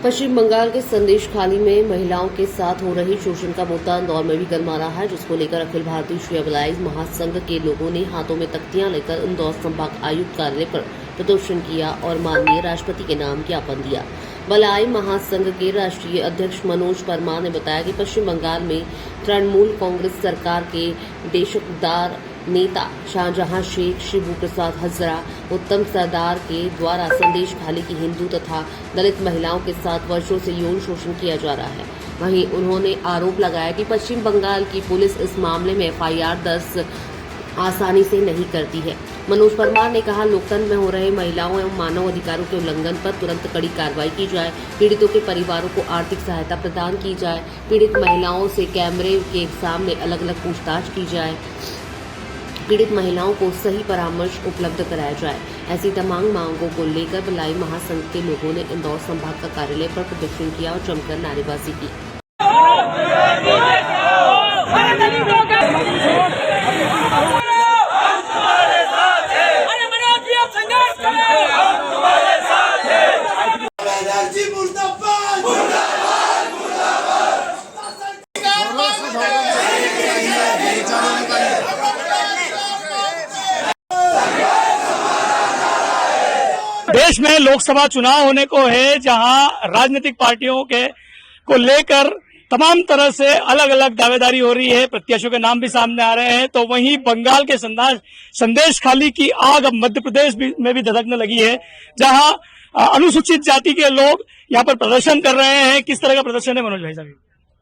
पश्चिम बंगाल के संदेश खाली में महिलाओं के साथ हो रही शोषण का मुद्दा इंदौर में भी गर्मा रहा है, जिसको लेकर अखिल भारतीय शिया भलाई महासंघ के लोगों ने हाथों में तख्तियां लेकर इंदौर संभाग आयुक्त कार्यालय पर प्रदर्शन किया और माननीय राष्ट्रपति के नाम ज्ञापन दिया। भलाई महासंघ के राष्ट्रीय अध्यक्ष मनोज परमार ने बताया कि पश्चिम बंगाल में तृणमूल कांग्रेस सरकार के देशकदार नेता शाहजहां शेख, शिबू प्रसाद हजरा, उत्तम सरदार के द्वारा संदेश खाली की हिंदू तथा दलित महिलाओं के साथ वर्षों से यौन शोषण किया जा रहा है। वहीं उन्होंने आरोप लगाया कि पश्चिम बंगाल की पुलिस इस मामले में एफआईआर दर्ज आसानी से नहीं करती है। मनोज परमार ने कहा, लोकतंत्र में हो रहे महिलाओं एवं मानव अधिकारों के उल्लंघन पर तुरंत कड़ी कार्रवाई की जाए, पीड़ितों के परिवारों को आर्थिक सहायता प्रदान की जाए, पीड़ित महिलाओं से कैमरे के सामने अलग अलग पूछताछ की जाए, पीड़ित महिलाओं को सही परामर्श उपलब्ध कराया जाए। ऐसी तमाम मांगों को लेकर भलाई महासंघ के लोगों ने इंदौर संभाग का कार्यालय पर प्रदर्शन किया और जमकर नारेबाजी की। देश में लोकसभा चुनाव होने को है, जहां राजनीतिक पार्टियों के को लेकर तमाम तरह से अलग अलग दावेदारी हो रही है, प्रत्याशियों के नाम भी सामने आ रहे हैं। तो वहीं बंगाल के संदेश खाली की आग अब मध्य प्रदेश में भी धधकने लगी है, जहां अनुसूचित जाति के लोग यहां पर प्रदर्शन कर रहे हैं। किस तरह का प्रदर्शन है मनोज भाई साहब?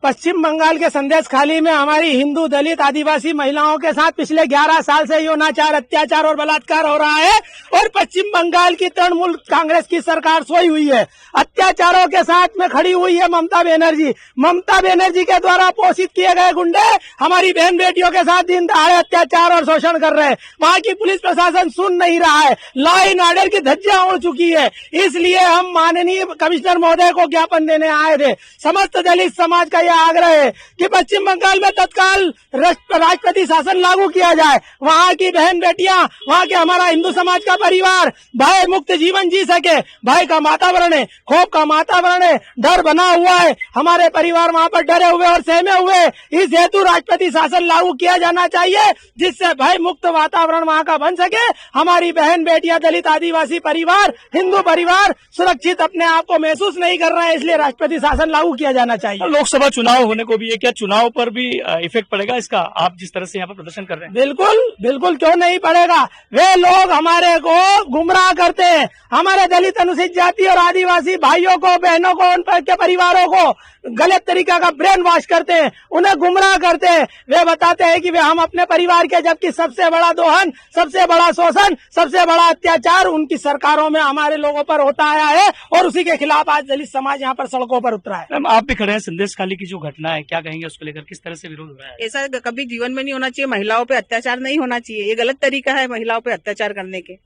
पश्चिम बंगाल के संदेश खाली में हमारी हिंदू, दलित, आदिवासी महिलाओं के साथ पिछले 11 साल से यौनाचार, अत्याचार और बलात्कार हो रहा है और पश्चिम बंगाल की तृणमूल कांग्रेस की सरकार सोई हुई है। अत्याचारों के साथ में खड़ी हुई है ममता बनर्जी। ममता बनर्जी के द्वारा पोषित किए गए गुंडे हमारी बहन बेटियों के साथ दिन दहाड़े अत्याचार और शोषण कर रहे हैं। वहाँ की पुलिस प्रशासन सुन नहीं रहा है, लॉ एंड ऑर्डर की धज्जियां उड़ चुकी है। इसलिए हम माननीय कमिश्नर महोदय को ज्ञापन देने आए थे। समस्त दलित समाज का आग्रह है कि पश्चिम बंगाल में तत्काल राष्ट्रपति शासन लागू किया जाए। वहाँ की बहन बेटियां, वहाँ के हमारा हिंदू समाज का परिवार भय मुक्त जीवन जी सके। भय का वातावरण है, खौफ का वातावरण है, डर बना हुआ है। हमारे परिवार वहाँ पर डरे हुए और सहमे हुए। इस हेतु राष्ट्रपति शासन लागू किया जाना चाहिए, जिससे भय मुक्त वातावरण वहाँ का बन सके। हमारी बहन बेटियां, दलित, आदिवासी परिवार, हिंदू परिवार सुरक्षित अपने आप को महसूस नहीं कर रहे हैं, इसलिए राष्ट्रपति शासन लागू किया जाना चाहिए। लोकसभा चुनाव होने को भी है, क्या चुनाव पर भी इफेक्ट पड़ेगा इसका? आप जिस तरह से यहाँ पर प्रदर्शन कर रहे हैं। बिल्कुल बिल्कुल, क्यों नहीं पड़ेगा। वे लोग हमारे को गुमराह करते हैं, हमारे दलित, अनुसूचित जाति और आदिवासी भाइयों को, बहनों को, उनके परिवारों को गलत तरीका का ब्रेन वॉश करते हैं, उन्हें गुमराह करते हैं। वे बताते हैं कि वे हम अपने परिवार के, जबकि सबसे बड़ा दोहन, सबसे बड़ा शोषण, सबसे बड़ा अत्याचार उनकी सरकारों में हमारे लोगों पर होता आया है और उसी के खिलाफ आज दलित समाज यहाँ पर सड़कों पर उतरा है। आप भी खड़े हैं, संदेश खाली की जो घटना है, क्या कहेंगे उसको लेकर? किस तरह से विरोध हो रहा है? ऐसा कभी जीवन में नहीं होना चाहिए। महिलाओं पे अत्याचार नहीं होना चाहिए। ये गलत तरीका है महिलाओं पे अत्याचार करने के।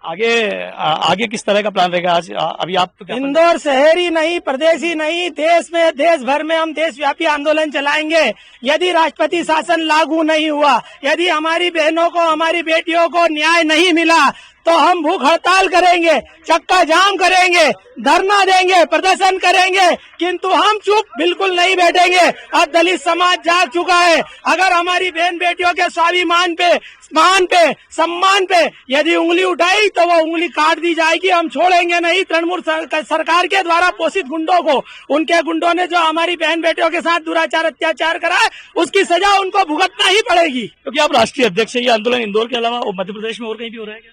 आगे किस तरह का प्लान रहेगा? आज अभी आप तो इंदौर शहरी नहीं, प्रदेशी नहीं, देश में, देश भर में हम देशव्यापी आंदोलन चलाएंगे। यदि राष्ट्रपति शासन लागू नहीं हुआ, यदि हमारी बहनों को, हमारी बेटियों को न्याय नहीं मिला, तो हम भूख हड़ताल करेंगे, चक्का जाम करेंगे, धरना देंगे, प्रदर्शन करेंगे, किंतु हम चुप बिल्कुल नहीं बैठेंगे। अब दलित समाज जाग चुका है। अगर हमारी बहन बेटियों के स्वाभिमान पे, मान पे, सम्मान पे यदि उंगली उठाई तो वो उंगली काट दी जाएगी। हम छोड़ेंगे नहीं तृणमूल सरकार के द्वारा पोषित गुंडों को। उनके गुंडों ने जो हमारी बहन बेटियों के साथ दुराचार, अत्याचार करा है, उसकी सजा उनको भुगतना ही पड़ेगी। क्योंकि आप राष्ट्रीय अध्यक्ष है। ये आंदोलन इंदौर के अलावा मध्य प्रदेश में और कहीं भी हो रहा है क्या?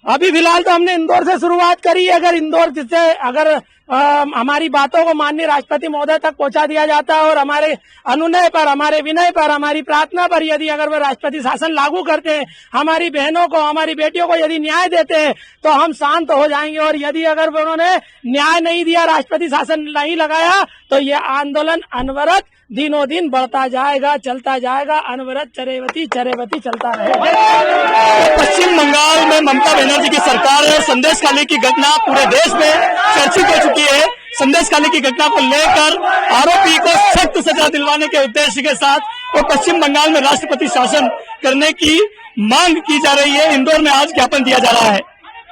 अभी फिलहाल तो हमने इंदौर से शुरुआत करी है। अगर इंदौर से अगर हमारी बातों को माननीय राष्ट्रपति महोदय तक पहुंचा दिया जाता है और हमारे अनुनय पर, हमारे विनय पर, हमारी प्रार्थना पर यदि अगर वे राष्ट्रपति शासन लागू करते हैं, हमारी बहनों को, हमारी बेटियों को यदि न्याय देते हैं, तो हम शांत हो जाएंगे। और यदि अगर उन्होंने न्याय नहीं दिया, राष्ट्रपति शासन नहीं लगाया, तो ये आंदोलन अनवरत दिनों दिन बढ़ता जाएगा, चलता जाएगा, अनवरत चरेवती चलता रहेगा। पश्चिम बंगाल में ममता बनर्जी की सरकार है और संदेश खाली की घटना पूरे देश में चर्चित हो चुकी है। संदेश खाली की घटना को लेकर आरोपी को सख्त सजा दिलवाने के उद्देश्य के साथ और पश्चिम बंगाल में राष्ट्रपति शासन करने की मांग की जा रही है। इंदौर में आज ज्ञापन दिया जा रहा है।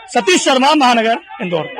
सतीश शर्मा, महानगर, इंदौर।